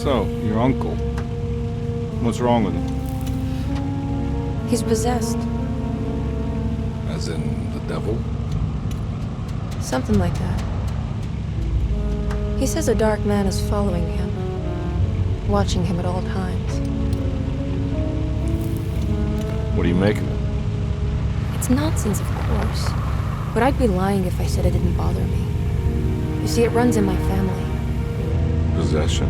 So, your uncle. What's wrong with him? He's possessed. As in the devil? Something like that. He says a dark man is following him, watching him at all times. What do you make of it? It's nonsense, of course. But I'd be lying if I said it didn't bother me. You see, it runs in my family. Possession?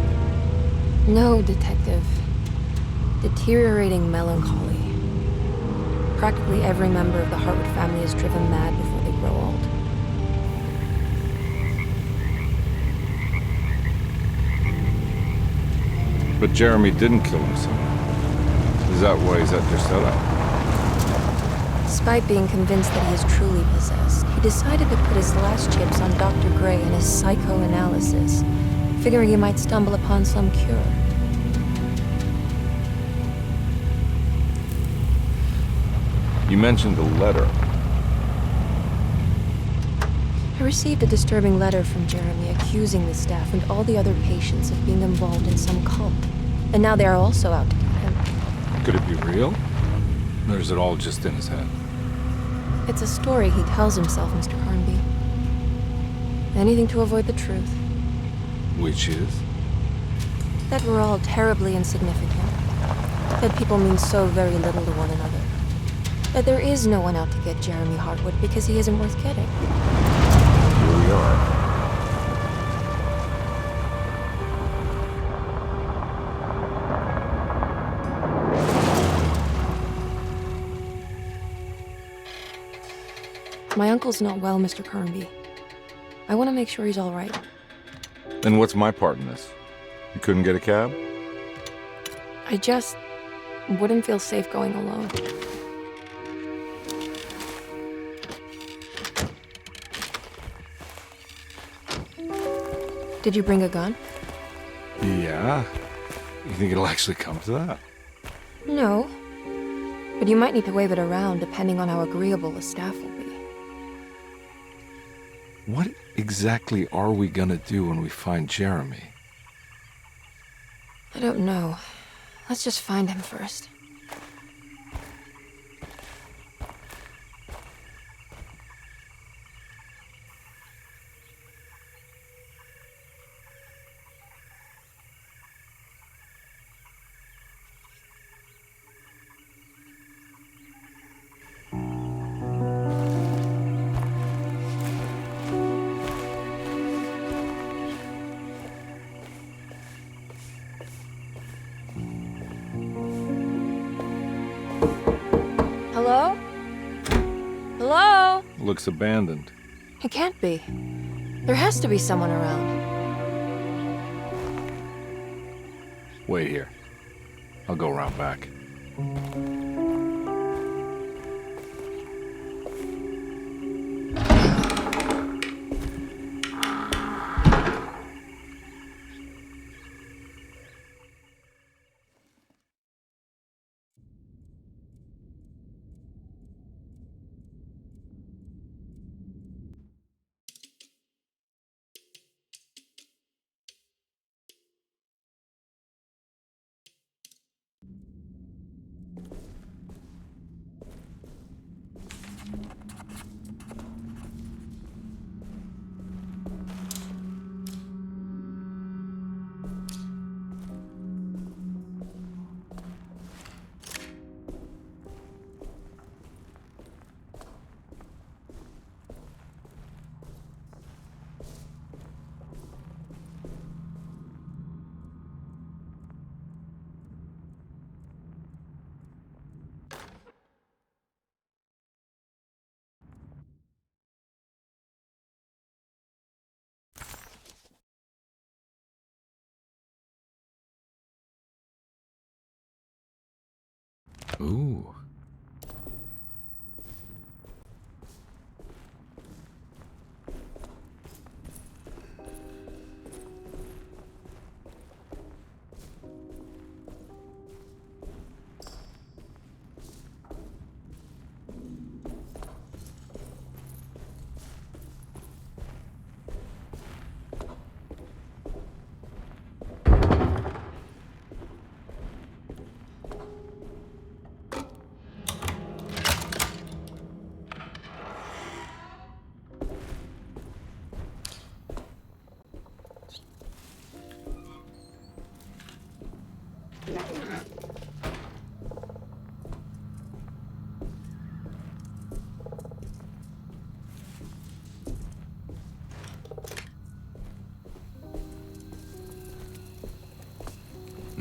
No, Detective. Deteriorating melancholy. Practically every member of the Hartwood family is driven mad before they grow old. But Jeremy didn't kill himself. Is that why he's at your setup? Despite being convinced that he is truly possessed, he decided to put his last chips on Dr. Gray and his psychoanalysis, figuring he might stumble upon some cure. You mentioned the letter. I received a disturbing letter from Jeremy accusing the staff and all the other patients of being involved in some cult. And now they are also out to get him. Could it be real? Or is it all just in his head? It's a story he tells himself, Mr. Carnby. Anything to avoid the truth. Which is? That we're all terribly insignificant. That people mean so very little to one another. That there is no one out to get Jeremy Hartwood because he isn't worth getting. Here we are. My uncle's not well, Mr. Carnby. I want to make sure he's all right. Then what's my part in this? You couldn't get a cab? I just wouldn't feel safe going alone. Did you bring a gun? Yeah. You think it'll actually come to that? No. But you might need to wave it around depending on how agreeable the staff will be. What exactly are we gonna do when we find Jeremy? I don't know. Let's just find him first. Hello? Hello? Looks abandoned. It can't be. There has to be someone around. Wait here. I'll go around back. Ooh.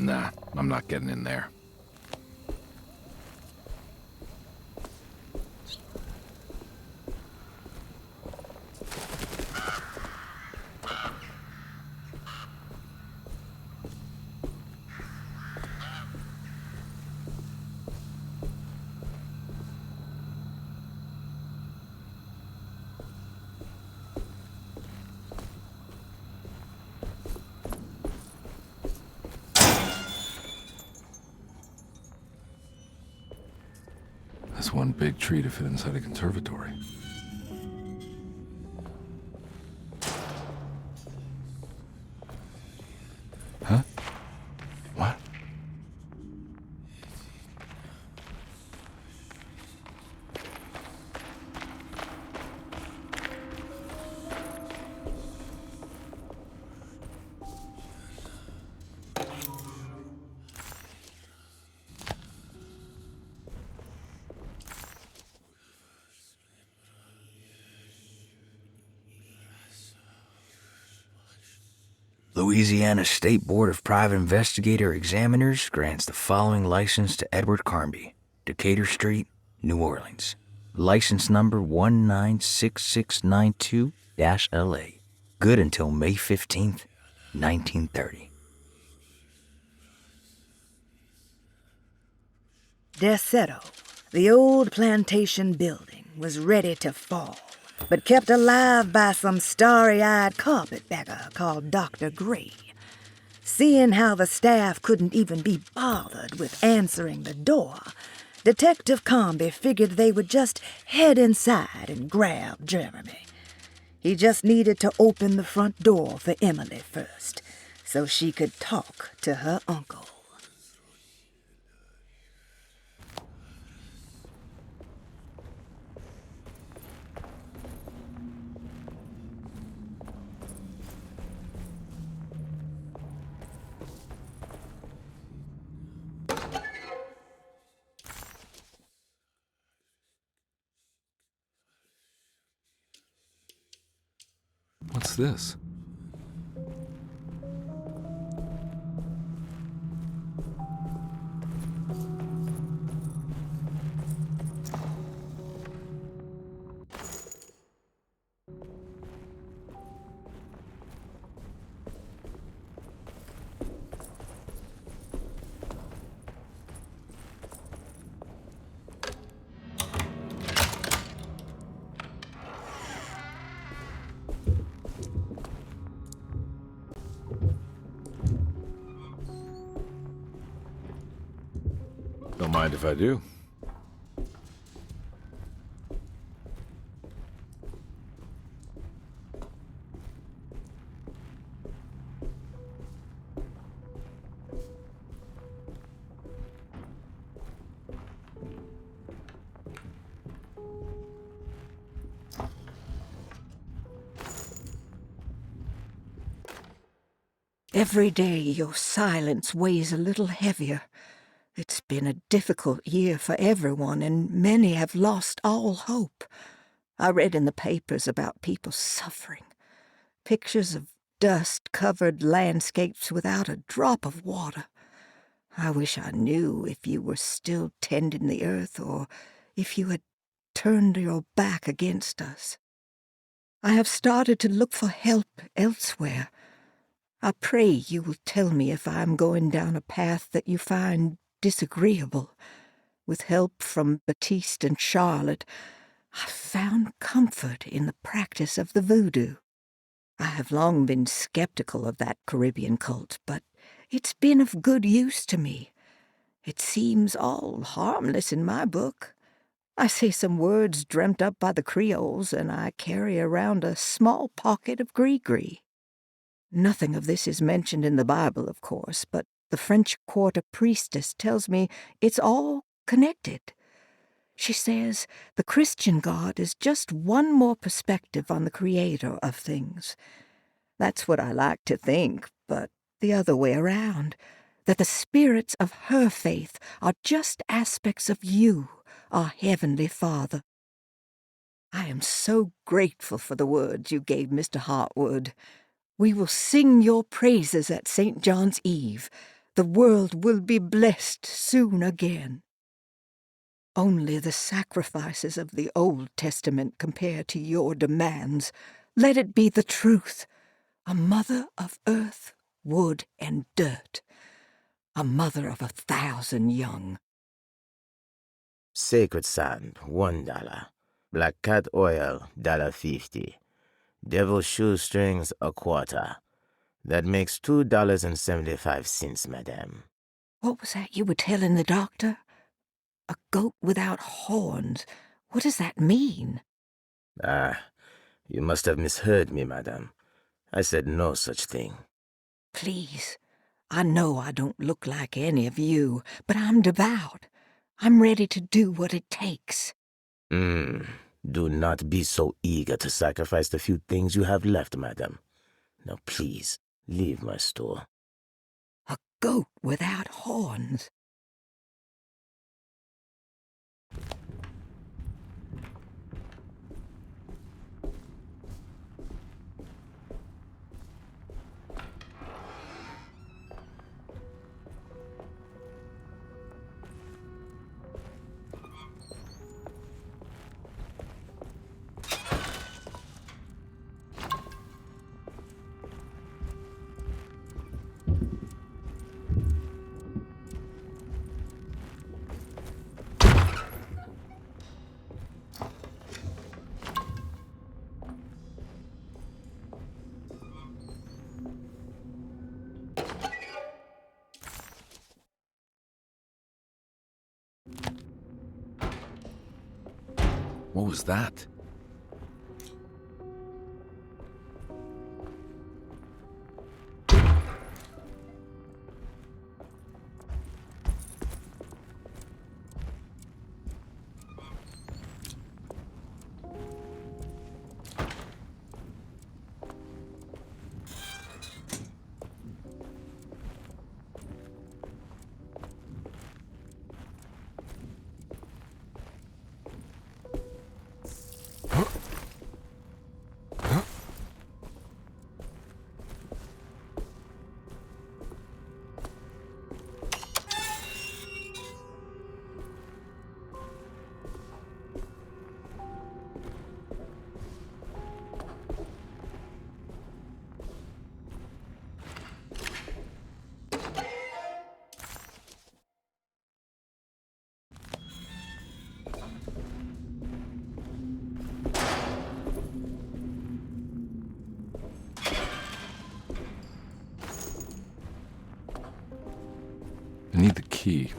Nah, I'm not getting in there. That's one big tree to fit inside a conservatory. Huh? What? Louisiana State Board of Private Investigator Examiners grants the following license to Edward Carnby, Decatur Street, New Orleans. License number 196692-LA. Good until May 15th, 1930. Deseto, the old plantation building, was ready to fall, but kept alive by some starry-eyed carpetbagger called Dr. Gray. Seeing how the staff couldn't even be bothered with answering the door, Detective Carnby figured they would just head inside and grab Jeremy. He just needed to open the front door for Emily first, so she could talk to her uncle. What's this? Don't mind if I do. Every day your silence weighs a little heavier. It's been a difficult year for everyone, and many have lost all hope. I read in the papers about people suffering. Pictures of dust-covered landscapes without a drop of water. I wish I knew if you were still tending the earth or if you had turned your back against us. I have started to look for help elsewhere. I pray you will tell me if I am going down a path that you find disagreeable. With help from Baptiste and Charlotte, I found comfort in the practice of the voodoo. I have long been skeptical of that Caribbean cult, but it's been of good use to me. It seems all harmless in my book. I say some words dreamt up by the Creoles, and I carry around a small pocket of gree-gree. Nothing of this is mentioned in the Bible, of course, but the French Quarter priestess tells me it's all connected. She says the Christian God is just one more perspective on the creator of things. That's what I like to think, but the other way around, that the spirits of her faith are just aspects of you, our Heavenly Father. I am so grateful for the words you gave Mr. Hartwood. We will sing your praises at St. John's Eve. The world will be blessed soon again. Only the sacrifices of the Old Testament compare to your demands. Let it be the truth. A mother of earth, wood, and dirt. A mother of 1,000 young. Sacred sand, $1. Black cat oil, $1.50. Devil shoestrings, a quarter. That makes $2.75, madame. What was that you were telling the doctor? A goat without horns. What does that mean? Ah, you must have misheard me, madame. I said no such thing. Please, I know I don't look like any of you, but I'm devout. I'm ready to do what it takes. Do not be so eager to sacrifice the few things you have left, madame. Now please, leave my store. A goat without horns. What was that? I need the key.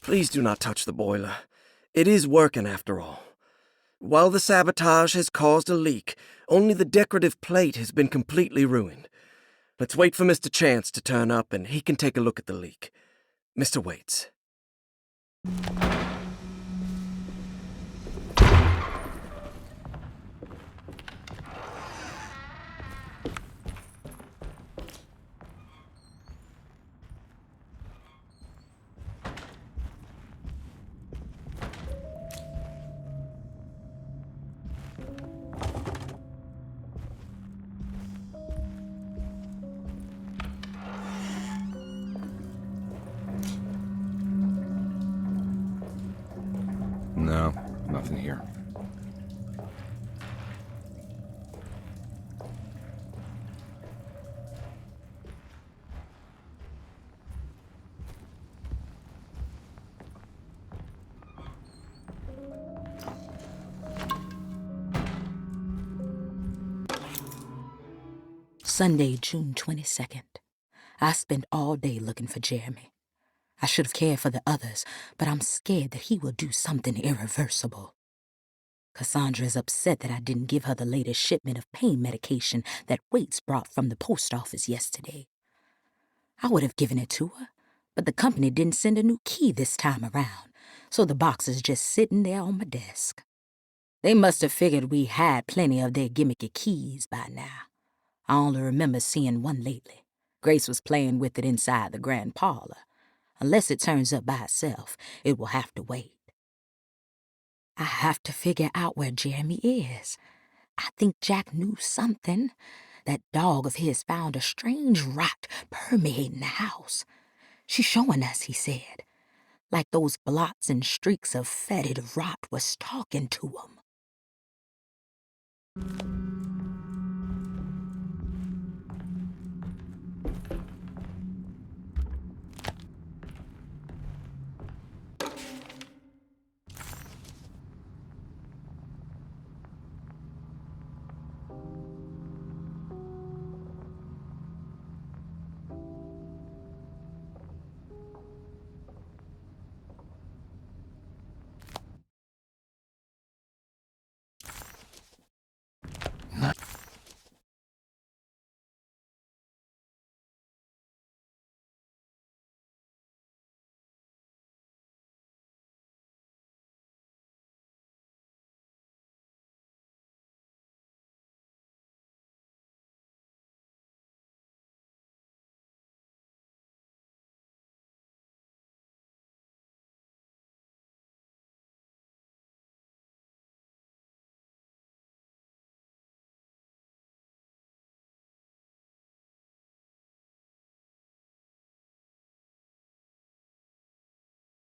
Please do not touch the boiler. It is working after all. While the sabotage has caused a leak, only the decorative plate has been completely ruined. Let's wait for Mr. Chance to turn up and he can take a look at the leak. Mr. Waits. No, nothing here. Sunday, June 22nd. I spent all day looking for Jeremy. I should have cared for the others, but I'm scared that he will do something irreversible. Cassandra is upset that I didn't give her the latest shipment of pain medication that Waits brought from the post office yesterday. I would have given it to her, but the company didn't send a new key this time around, so the box is just sitting there on my desk. They must have figured we had plenty of their gimmicky keys by now. I only remember seeing one lately. Grace was playing with it inside the grand parlor. Unless it turns up by itself, it will have to wait. I have to figure out where Jeremy is. I think Jack knew something. That dog of his found a strange rot permeating the house. She's showing us, he said. Like those blots and streaks of fetid rot was talking to him.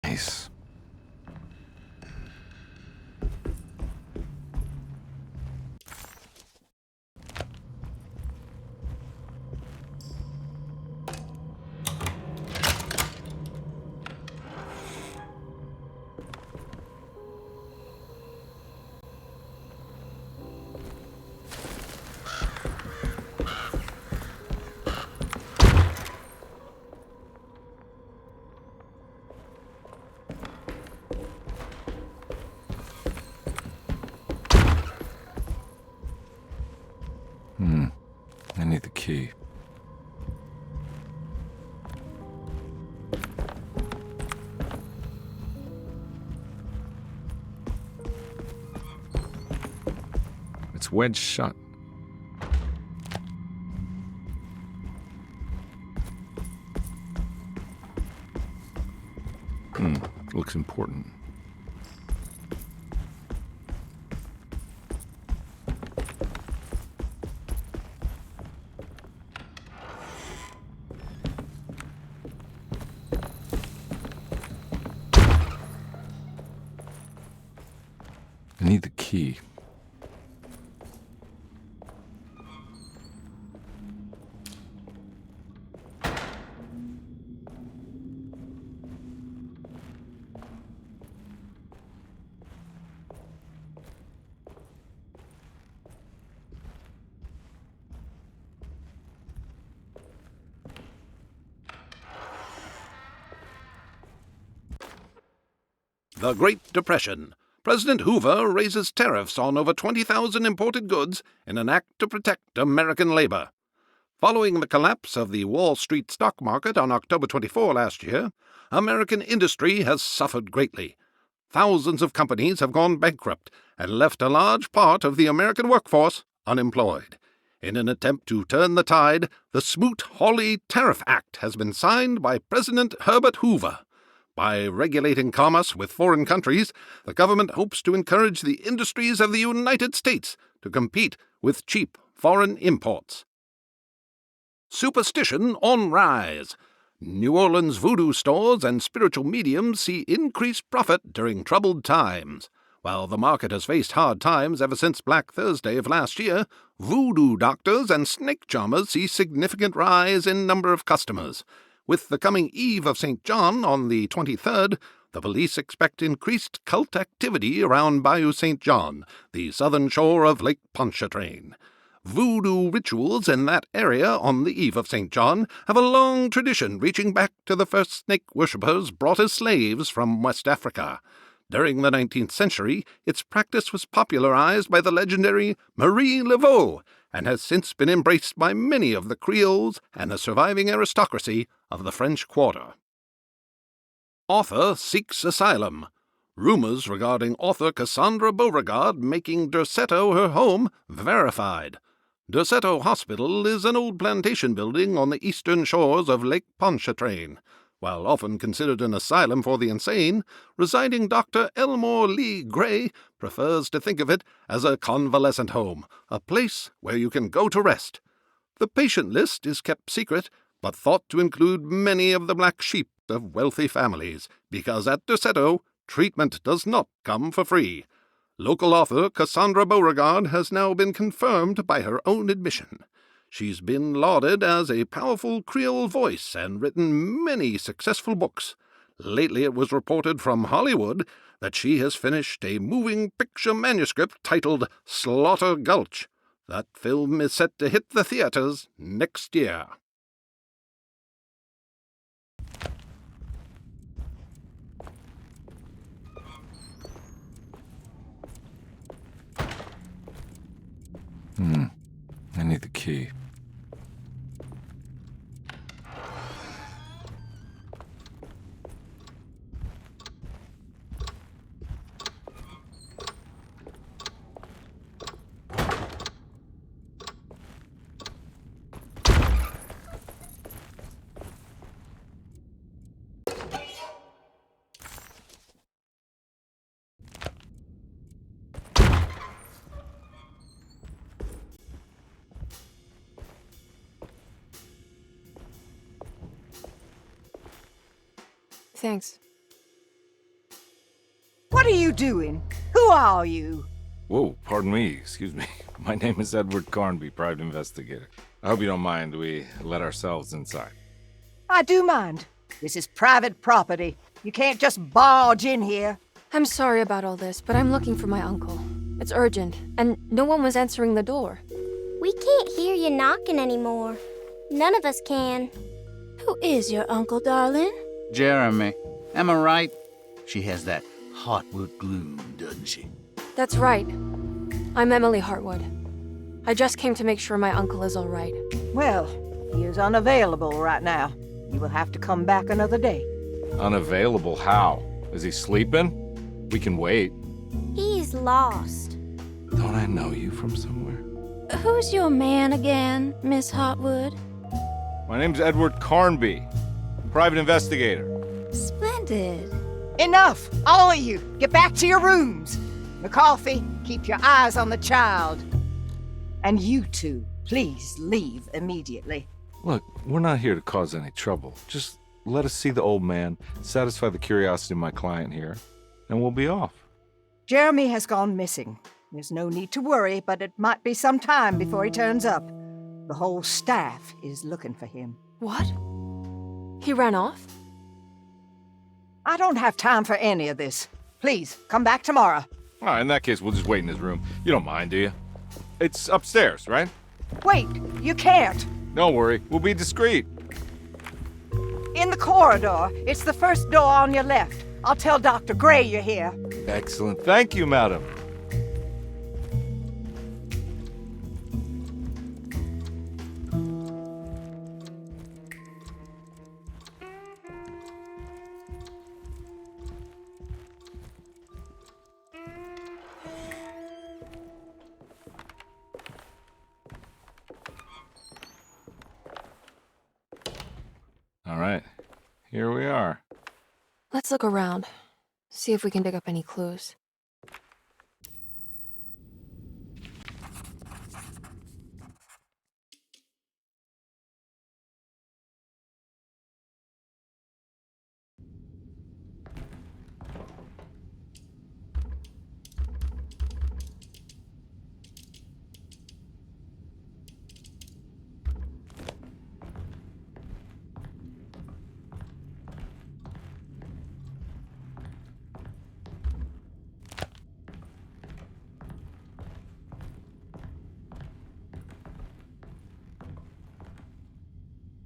Nice. I need the key. It's wedged shut. Looks important. I need the key. The Great Depression. President Hoover raises tariffs on over 20,000 imported goods in an act to protect American labor. Following the collapse of the Wall Street stock market on October 24 last year, American industry has suffered greatly. Thousands of companies have gone bankrupt and left a large part of the American workforce unemployed. In an attempt to turn the tide, the Smoot-Hawley Tariff Act has been signed by President Herbert Hoover. By regulating commerce with foreign countries, the government hopes to encourage the industries of the United States to compete with cheap foreign imports. Superstition on rise. New Orleans voodoo stores and spiritual mediums see increased profit during troubled times. While the market has faced hard times ever since Black Thursday of last year, voodoo doctors and snake charmers see significant rise in number of customers. With the coming Eve of St. John on the 23rd, the police expect increased cult activity around Bayou St. John, the southern shore of Lake Pontchartrain. Voodoo rituals in that area on the Eve of St. John have a long tradition reaching back to the first snake worshippers brought as slaves from West Africa. During the 19th century, its practice was popularized by the legendary Marie Laveau and has since been embraced by many of the Creoles and the surviving aristocracy of the French Quarter. Author seeks asylum. Rumors regarding author Cassandra Beauregard making Derceto her home verified. Derceto Hospital is an old plantation building on the eastern shores of Lake Pontchartrain. While often considered an asylum for the insane, residing Dr. Elmore Lee Gray prefers to think of it as a convalescent home, a place where you can go to rest. The patient list is kept secret, but thought to include many of the black sheep of wealthy families, because at Derceto, treatment does not come for free. Local author Cassandra Beauregard has now been confirmed by her own admission. She's been lauded as a powerful Creole voice and written many successful books. Lately it was reported from Hollywood that she has finished a moving picture manuscript titled Slaughter Gulch. That film is set to hit the theaters next year. I need the key. Thanks. What are you doing? Who are you? Whoa, pardon me, excuse me. My name is Edward Carnby, private investigator. I hope you don't mind we let ourselves inside. I do mind. This is private property. You can't just barge in here. I'm sorry about all this, but I'm looking for my uncle. It's urgent, and no one was answering the door. We can't hear you knocking anymore. None of us can. Who is your uncle, darling? Jeremy. Am I right? She has that Hartwood gloom, doesn't she? That's right. I'm Emily Hartwood. I just came to make sure my uncle is all right. Well, he is unavailable right now. You will have to come back another day. Unavailable how? Is he sleeping? We can wait. He's lost. Don't I know you from somewhere? Who's your man again, Miss Hartwood? My name's Edward Carnby, private investigator. Splendid. Enough! All of you! Get back to your rooms! McCarthy, keep your eyes on the child. And you two, please leave immediately. Look, we're not here to cause any trouble. Just let us see the old man, satisfy the curiosity of my client here, and we'll be off. Jeremy has gone missing. There's no need to worry, but it might be some time before he turns up. The whole staff is looking for him. What? He ran off? I don't have time for any of this. Please, come back tomorrow. All right, in that case, we'll just wait in his room. You don't mind, do you? It's upstairs, right? Wait, you can't. Don't worry, we'll be discreet. In the corridor. It's the first door on your left. I'll tell Dr. Gray you're here. Excellent. Thank you, madam. All right, here we are. Let's look around. See if we can dig up any clues.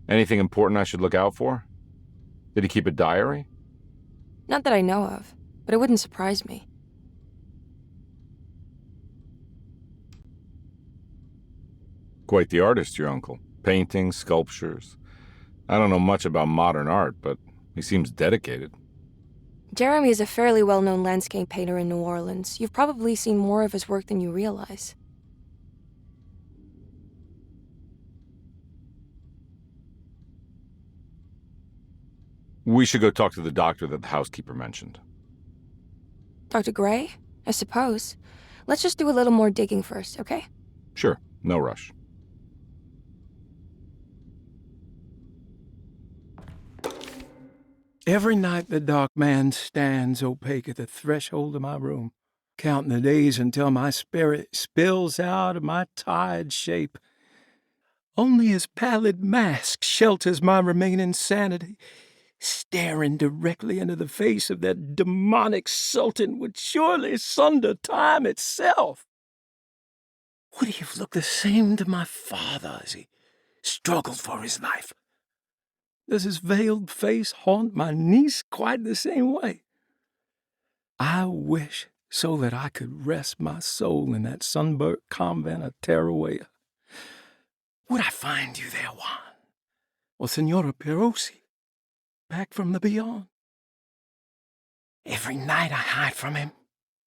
Anything important I should look out for? Did he keep a diary? Not that I know of, but it wouldn't surprise me. Quite the artist, your uncle. Paintings, sculptures. I don't know much about modern art, but he seems dedicated. Jeremy is a fairly well-known landscape painter in New Orleans. You've probably seen more of his work than you realize. We should go talk to the doctor that the housekeeper mentioned. Dr. Gray? I suppose. Let's just do a little more digging first, okay? Sure, no rush. Every night the dark man stands opaque at the threshold of my room, counting the days until my spirit spills out of my tired shape. Only his pallid mask shelters my remaining sanity. Staring directly into the face of that demonic sultan would surely sunder time itself. Would he have looked the same to my father as he struggled for his life? Does his veiled face haunt my niece quite the same way? I wish so that I could rest my soul in that sunburnt convent of Tarawea. Would I find you there, Juan? Or Senora Perosi, back from the beyond? Every night I hide from him,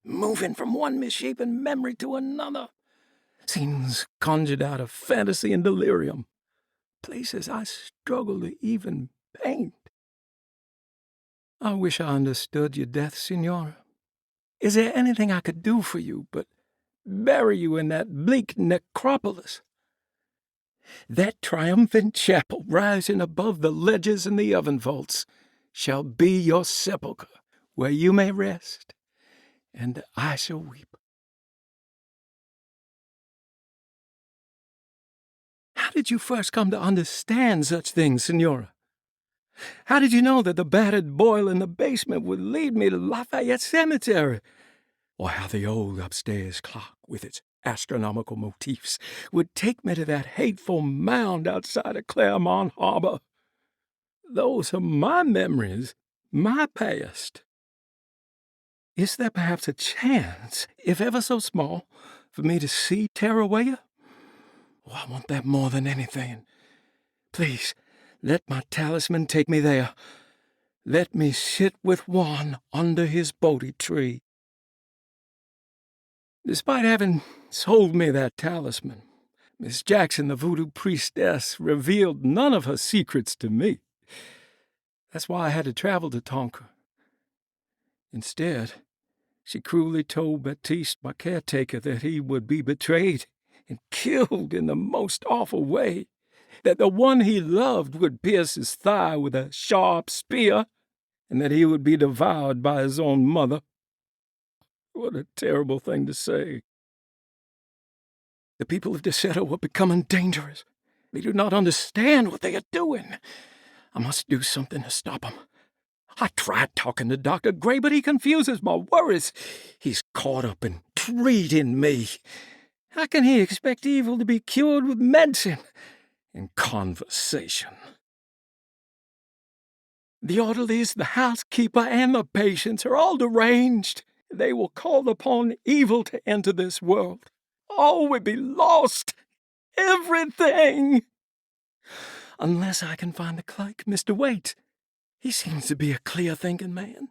moving from one misshapen memory to another. Scenes conjured out of fantasy and delirium. Places I struggle to even paint. I wish I understood your death, Senora. Is there anything I could do for you but bury you in that bleak necropolis? That triumphant chapel rising above the ledges and the oven vaults shall be your sepulchre, where you may rest, and I shall weep. How did you first come to understand such things, Senora? How did you know that the battered boiler in the basement would lead me to Lafayette Cemetery? Or how the old upstairs clock, with its astronomical motifs, would take me to that hateful mound outside of Claremont Harbor? Those are my memories, my past. Is there perhaps a chance, if ever so small, for me to see Tarawea? Oh, I want that more than anything. Please, let my talisman take me there. Let me sit with Juan under his Bodhi tree. Despite having sold me that talisman, Miss Jackson, the voodoo priestess, revealed none of her secrets to me. That's why I had to travel to Tonka. Instead, she cruelly told Baptiste, my caretaker, that he would be betrayed and killed in the most awful way, that the one he loved would pierce his thigh with a sharp spear, and that he would be devoured by his own mother. What a terrible thing to say. The people of Deseto are becoming dangerous. They do not understand what they are doing. I must do something to stop them. I tried talking to Dr. Gray, but he confuses my worries. He's caught up in treating me. How can he expect evil to be cured with medicine and conversation? The orderlies, the housekeeper, and the patients are all deranged. They will call upon evil to enter this world. All will be lost. Everything. Unless I can find the clerk, Mr. Waite. He seems to be a clear-thinking man.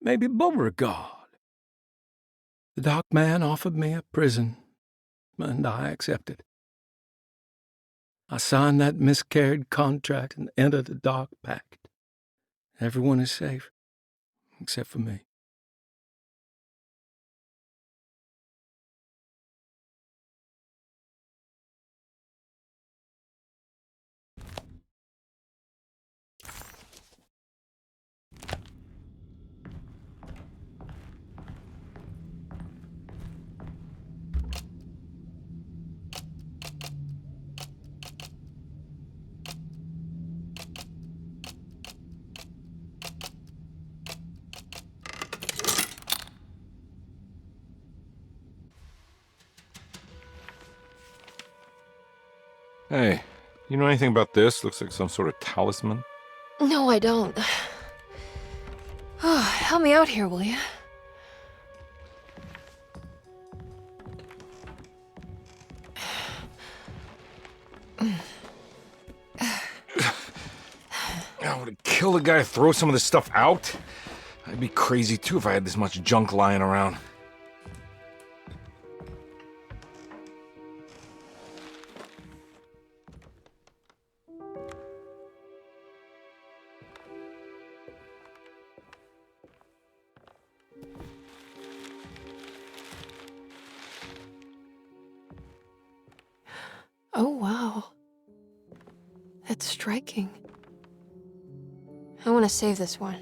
Maybe Beauregard. The dark man offered me a prison, and I accepted. I signed that miscarried contract and entered the dark pact. Everyone is safe, except for me. Hey, you know anything about this? Looks like some sort of talisman. No, I don't. Oh, help me out here, will you? Would it kill the guy to throw some of this stuff out? I'd be crazy too if I had this much junk lying around. Oh, wow. That's striking. I want to save this one.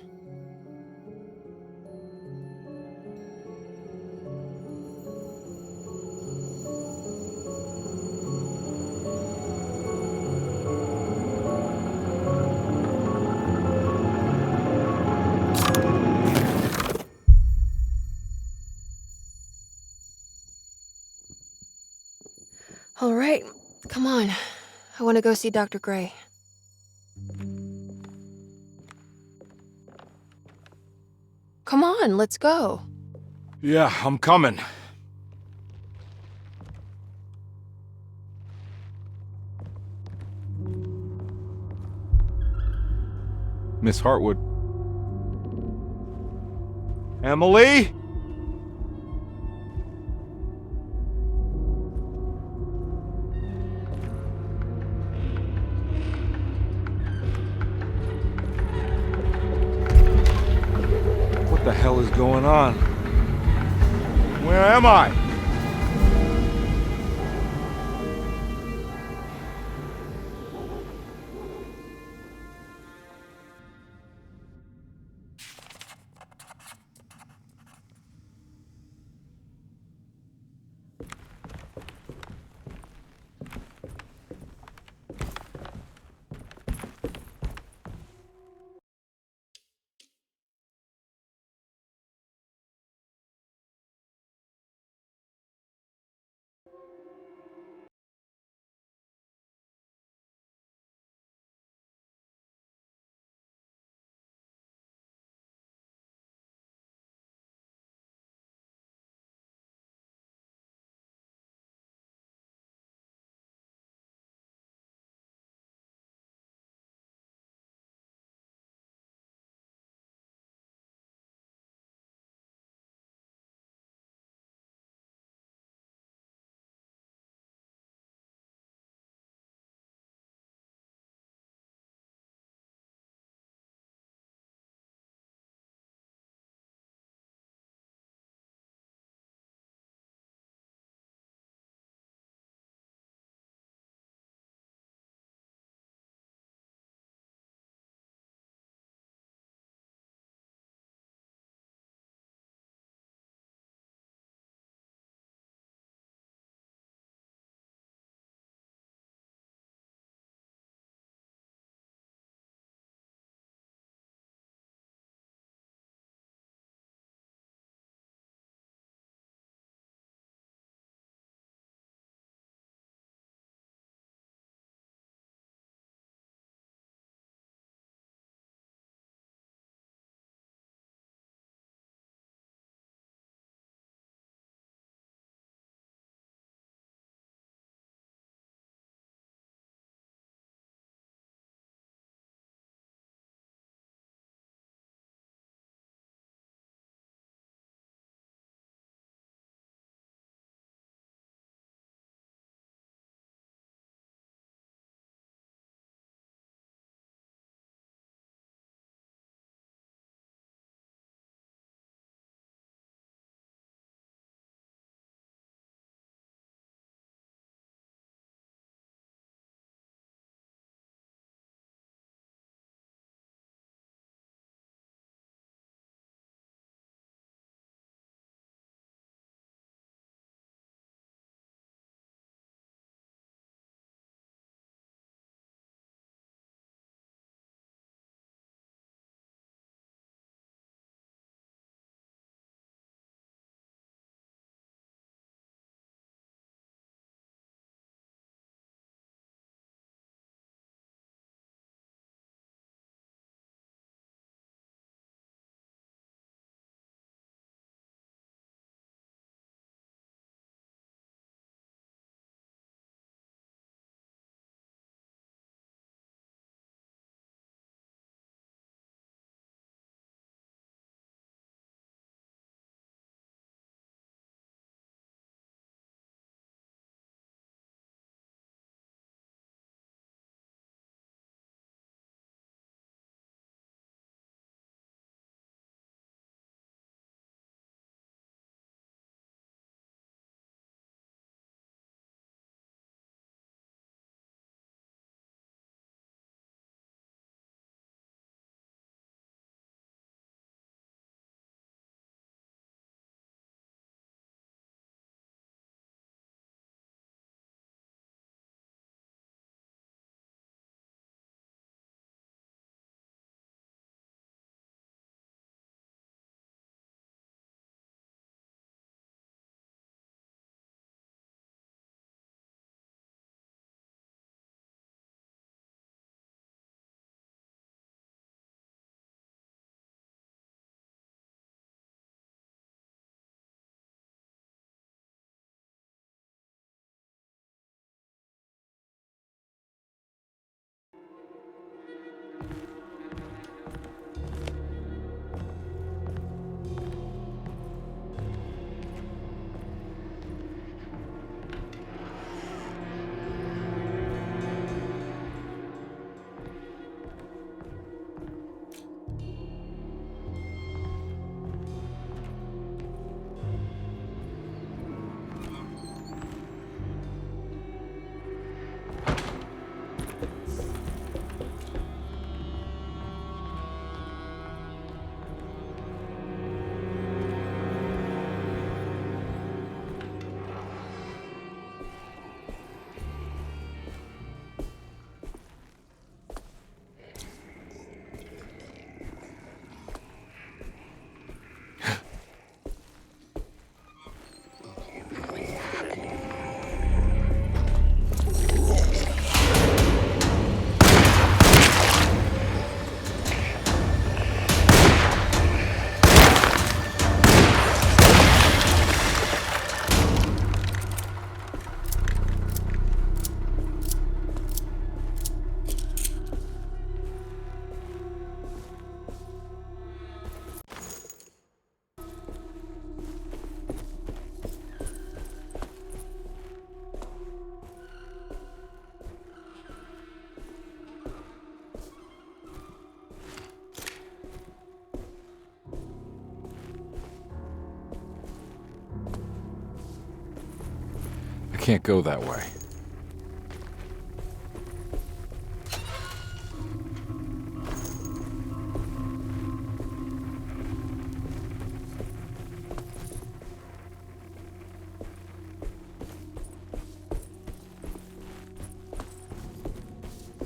All right, come on. I want to go see Dr. Gray. Come on, let's go. Yeah, I'm coming. Miss Hartwood. Emily? What the hell is going on? Where am I? can't go that way.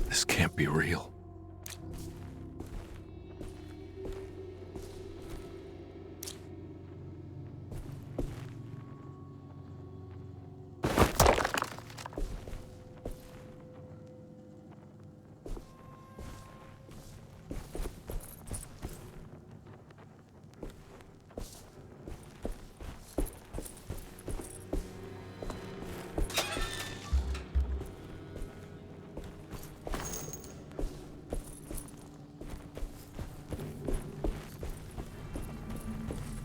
This can't be real.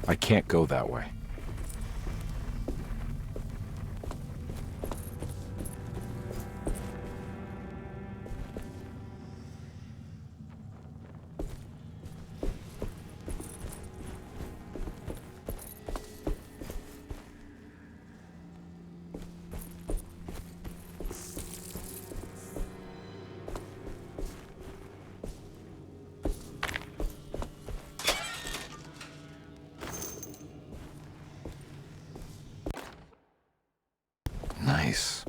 I can't go that way. Nice.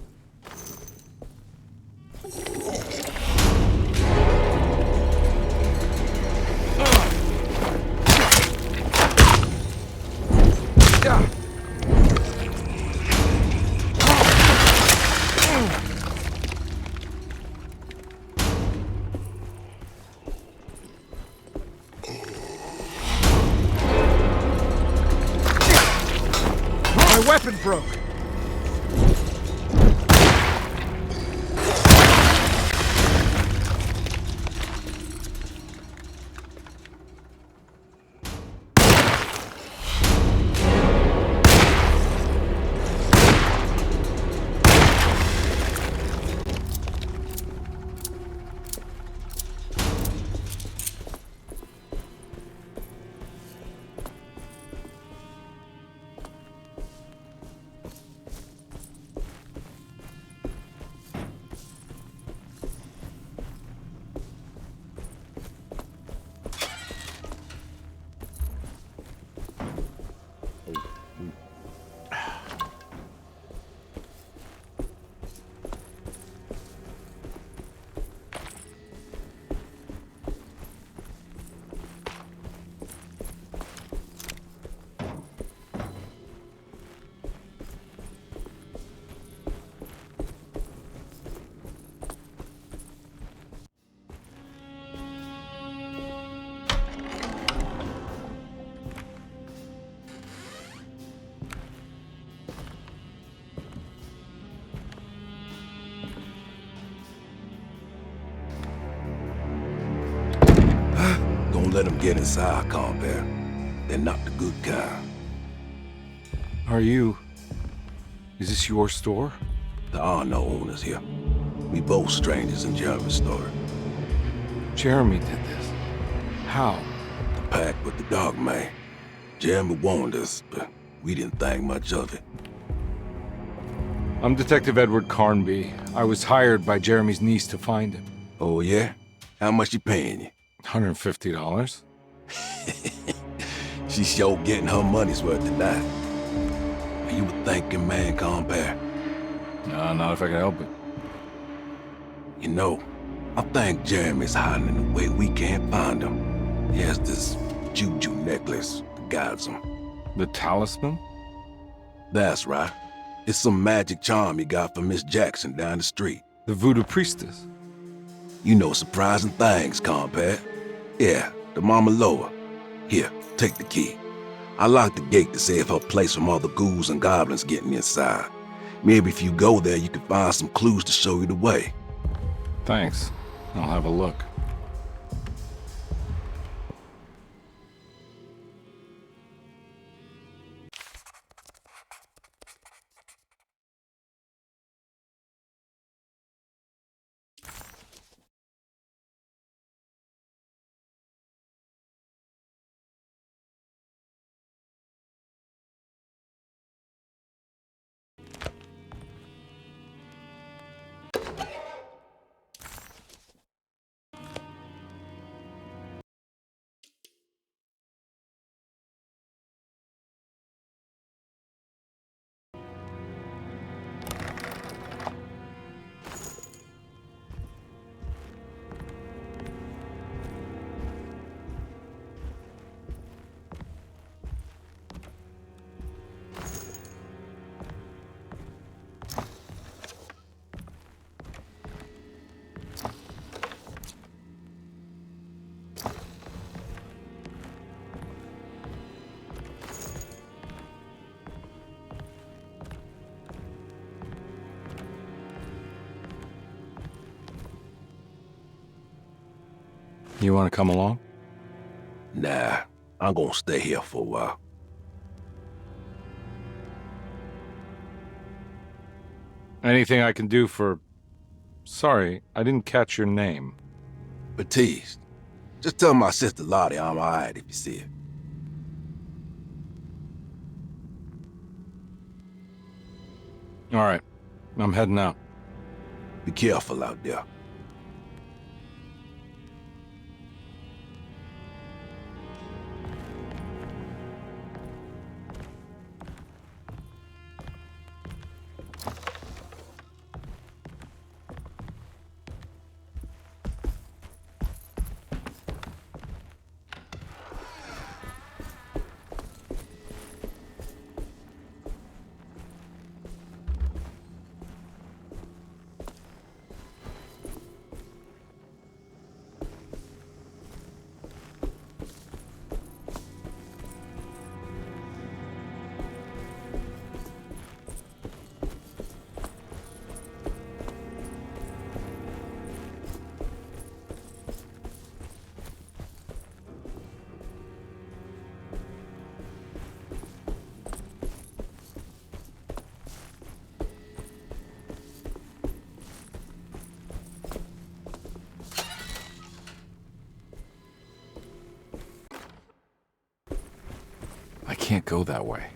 My weapon broke. Don't let them get inside, compare. They're not the good kind. Is this your store? There are no owners here. We both strangers in Jeremy's store. Jeremy did this. How? The pact with the dog man. Jeremy warned us, but we didn't think much of it. I'm Detective Edward Carnby. I was hired by Jeremy's niece to find him. Oh, yeah? How much she paying you? $150. She's sure getting her money's worth tonight. Are you a thinking man, compare? No, not if I can help it. You know, I think Jeremy's hiding in a way we can't find him. He has this juju necklace that guides him. The talisman? That's right. It's some magic charm he got from Miss Jackson down the street. The voodoo priestess? You know surprising things, compare. Yeah, the Mama Loa. Here, take the key. I locked the gate to save her place from all the ghouls and goblins getting inside. Maybe if you go there, you can find some clues to show you the way. Thanks. I'll have a look. You want to come along? Nah, I'm gonna stay here for a while. Anything I can do for... Sorry, I didn't catch your name. Batiste. Just tell my sister Lottie I'm alright if you see her. All right, I'm heading out. Be careful out there. I can't go that way.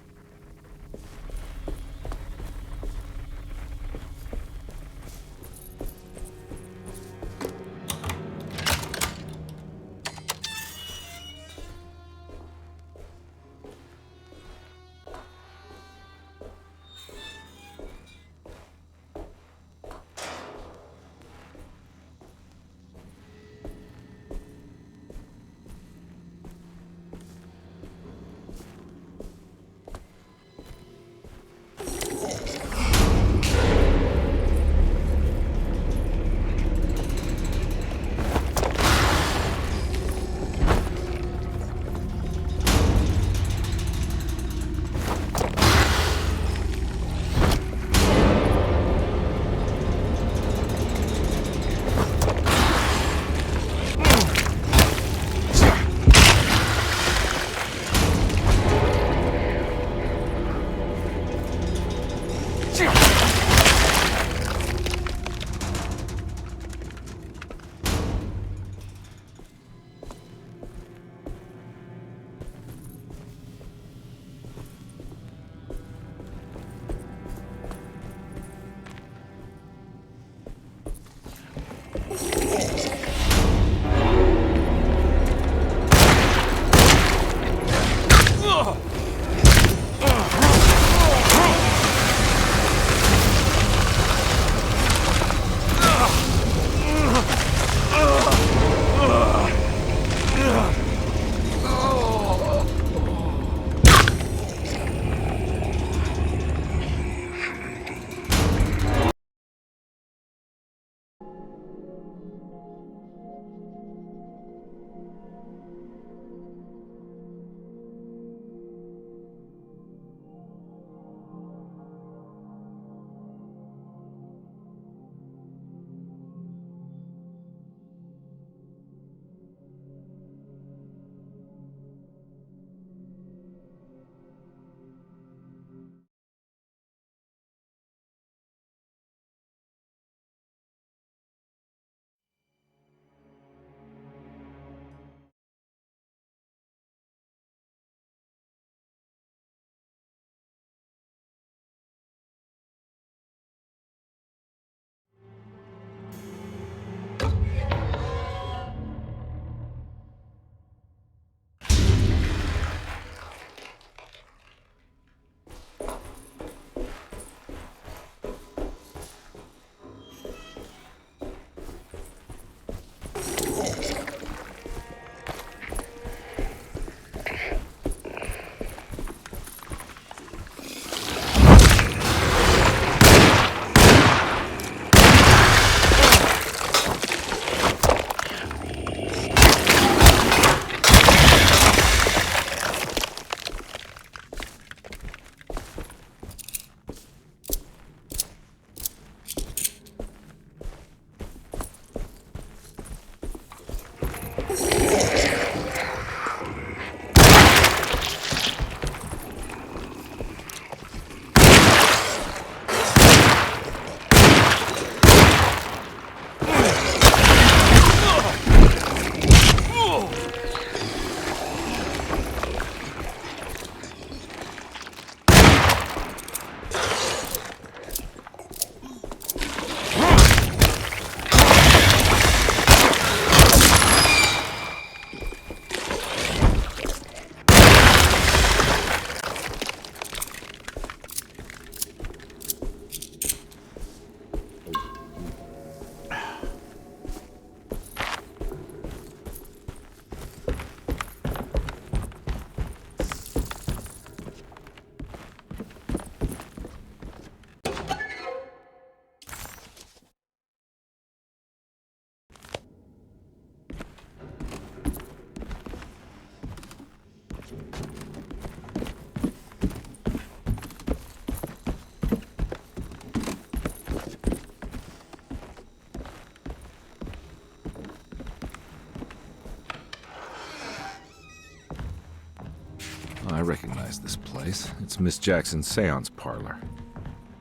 I recognize this place. It's Miss Jackson's seance parlor.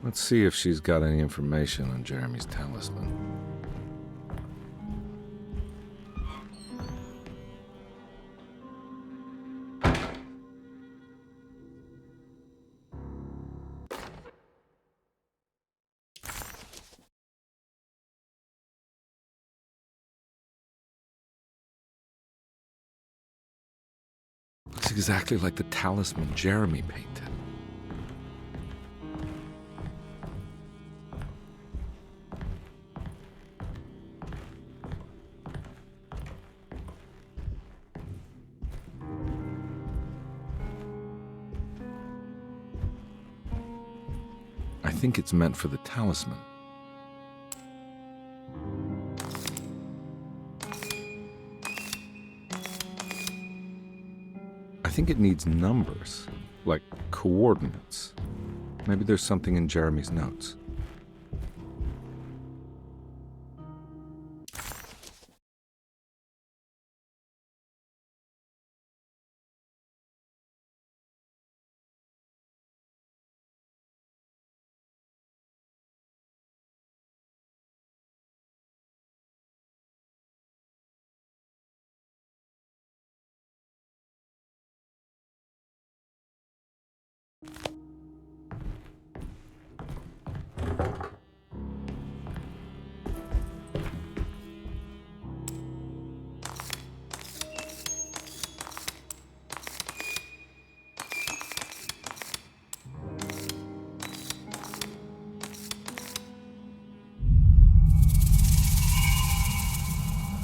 Let's see if she's got any information on Jeremy's talisman. Looks exactly like the talisman Jeremy painted. I think it's meant for the talisman. I think it needs numbers, like coordinates. Maybe there's something in Jeremy's notes.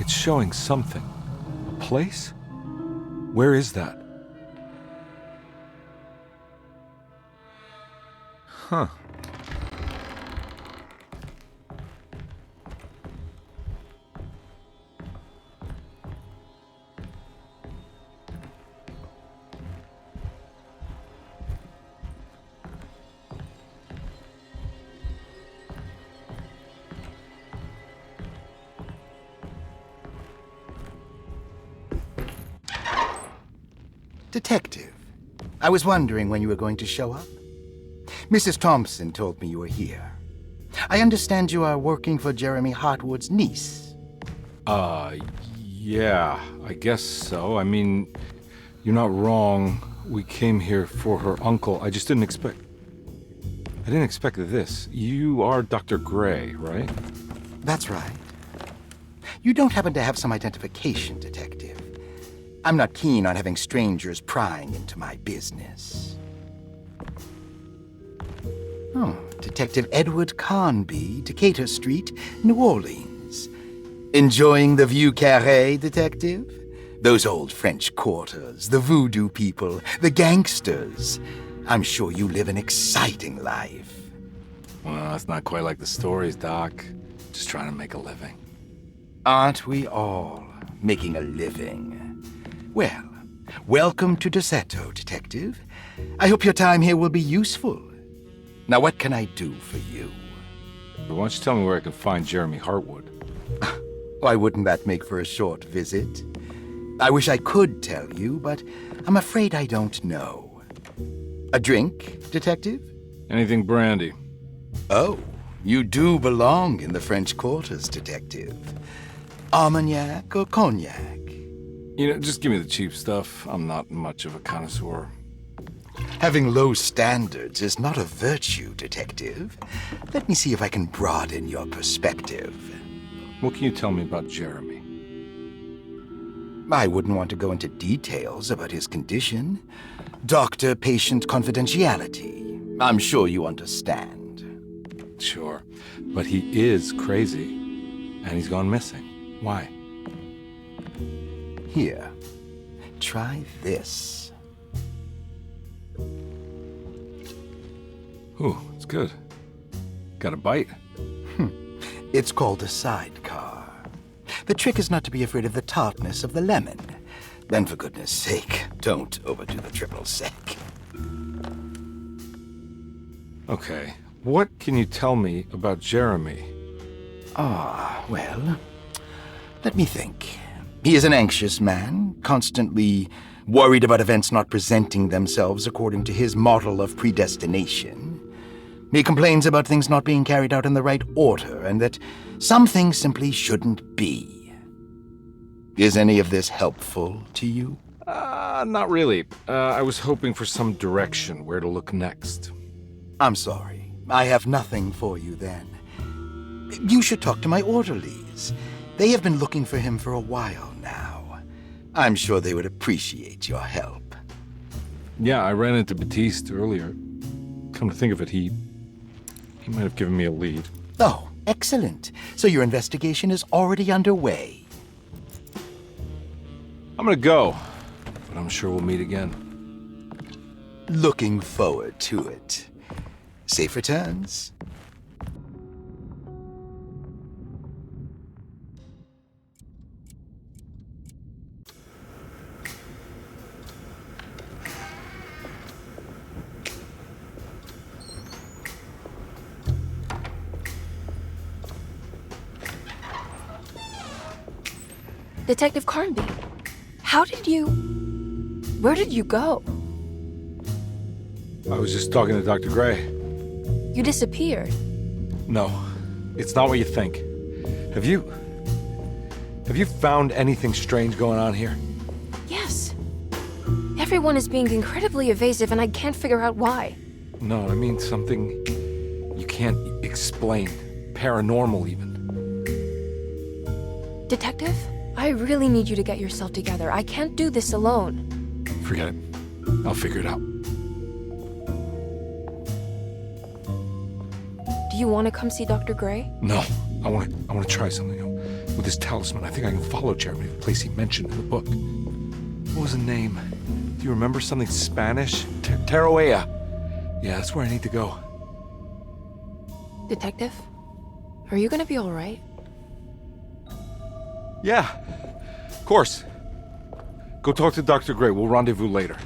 It's showing something. A place? Where is that? Huh. Detective, I was wondering when you were going to show up. Mrs. Thompson told me you were here. I understand you are working for Jeremy Hartwood's niece. Yeah, I guess so. I mean, you're not wrong. We came here for her uncle. I just didn't expect... I didn't expect this. You are Dr. Gray, right? That's right. You don't happen to have some identification, Detective. I'm not keen on having strangers prying into my business. Oh, Detective Edward Carnby, Decatur Street, New Orleans. Enjoying the Vieux Carré, Detective? Those old French quarters, the voodoo people, the gangsters. I'm sure you live an exciting life. Well, it's not quite like the stories, Doc. Just trying to make a living. Aren't we all making a living? Well, welcome to Deseto, Detective. I hope your time here will be useful. Now, what can I do for you? Why don't you tell me where I can find Jeremy Hartwood? Why wouldn't that make for a short visit? I wish I could tell you, but I'm afraid I don't know. A drink, Detective? Anything brandy. Oh, you do belong in the French Quarters, Detective. Armagnac or cognac? You know, just give me the cheap stuff. I'm not much of a connoisseur. Having low standards is not a virtue, Detective. Let me see if I can broaden your perspective. What can you tell me about Jeremy? I wouldn't want to go into details about his condition. Doctor-patient confidentiality. I'm sure you understand. Sure, but he is crazy, and he's gone missing. Why? Here, try this. Ooh, it's good. Got a bite? It's called a sidecar. The trick is not to be afraid of the tartness of the lemon. Then, for goodness sake, don't overdo the triple sec. Okay, what can you tell me about Jeremy? Well, let me think. He is an anxious man, constantly worried about events not presenting themselves according to his model of predestination. He complains about things not being carried out in the right order, and that some things simply shouldn't be. Is any of this helpful to you? Not really. I was hoping for some direction, where to look next. I'm sorry. I have nothing for you then. You should talk to my orderlies. They have been looking for him for a while now. I'm sure they would appreciate your help. Yeah, I ran into Batiste earlier. Come to think of it, he might have given me a lead. Oh, excellent. So your investigation is already underway. I'm gonna go, but I'm sure we'll meet again. Looking forward to it. Safe returns. Detective Carnby, where did you go? I was just talking to Dr. Gray. You disappeared. No, it's not what you think. Have you found anything strange going on here? Yes. Everyone is being incredibly evasive and I can't figure out why. No, I mean something you can't explain. Paranormal, even. Detective, I really need you to get yourself together. I can't do this alone. Forget it. I'll figure it out. Do you want to come see Dr. Gray? No, I want to try something. With this talisman, I think I can follow Jeremy to the place he mentioned in the book. What was the name? Do you remember something Spanish? Tarawea. Yeah, that's where I need to go. Detective, are you gonna be all right? Yeah, of course. Go talk to Dr. Gray. We'll rendezvous later.